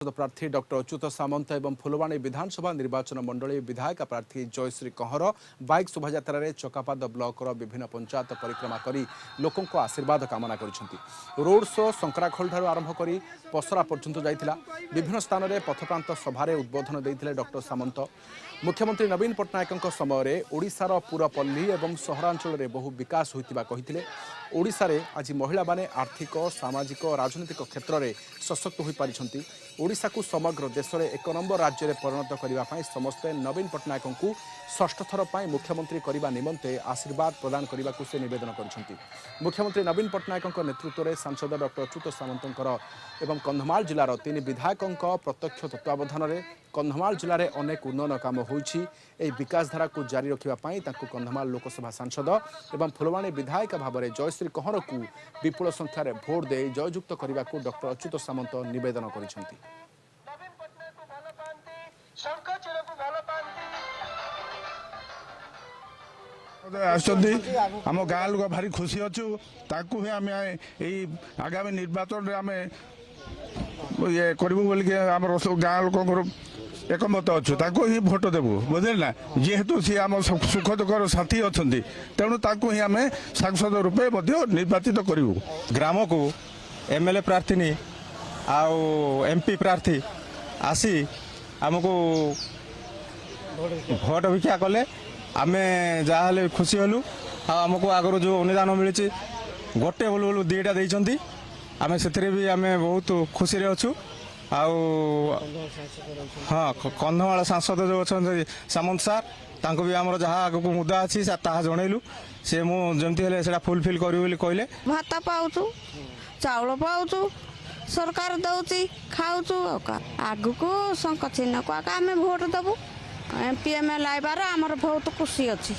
प्रार्थी डॉक्टर अच्युत सामंत एवं फुलवाणी विधानसभा निर्वाचन मंडली विधायक प्रार्थी जयश्री कंहर बाइक शोभायात्रा चकापाद ब्लॉक विभिन्न पंचायत परिक्रमा कर लोकों आशीर्वाद कामना कर रोड शो संकराखोल आरंभ कर पसरा पर्यंत जाइथिला। विभिन्न स्थान में पथप्रांत सभारे उद्बोधन देते डॉक्टर सामंत मुख्यमंत्री नवीन पट्टनायक समय ओडिशार पुरपल्ली और सहरांचल में बहु विकास होता कहते। ओडिशा रे आज महिला माने आर्थिक सामाजिक राजनीतिक क्षेत्र में सशक्त हो पारिछंती। ओडिशा को समग्र देश में एक नंबर राज्य में परिणत करने समस्ते नवीन पट्टनायक को षष्ठ थर पर मुख्यमंत्री करने निमंते आशीर्वाद प्रदान करने को से निवेदन कर मुख्यमंत्री नवीन पट्टनायक नेतृत्व में सांसद डॉक्टर अच्युत सामंतर एवं कंधमाल जिलार 3 विधायकों प्रत्यक्ष तत्वावधान में कंधमाल जिले में अनेक उन्नयन काम होइछि। एही विकास धारा को जारी रखिबापई तांको कंधमाल लोकसभा सांसद एवं फुलवाणी विधायक भाव में जयश्री कंहर को विपुल संख्यार भोट दे जययुक्त करने को डॉक्टर अच्युत सामंत निवेदन करिसेंति। आम गाँ लोक भारी खुशी अच्छु ताकू आम आगामी निर्वाचन में आम ये करूँ बोल गाँ लोक एकमत अच्छु ताकू ही भोट देवु बुझे ना जेहेतु सी आम सुख दुखर साथी अच्छा तेणु ताकू ही आम सांसद रूपे निर्वाचित करूँ। ग्राम को एमएलए प्रार्थी आउ एमपी प्रार्थी आसी आमको भोट भिक्षा कले आम जहाँ खुशी हलु आमको आगर जो अनुदान मिली गोटे बोलू दीटा देती आम से भी आम बहुत खुशी अच्छु। हाँ कंधमाल सांसद जो अच्छा सामंत सार तांको भी आमर जहाँ आग को मुद्दा अच्छी ताहा जनइलु से मुझे फुलफिल करी कहले भात पाऊँ चाउल पाऊँ सरकार दौची खाऊँ आग को शंख चिन्ह को आम भोट देवु एमपी एमएलए आइबार आमर बहुत खुशी अच्छी।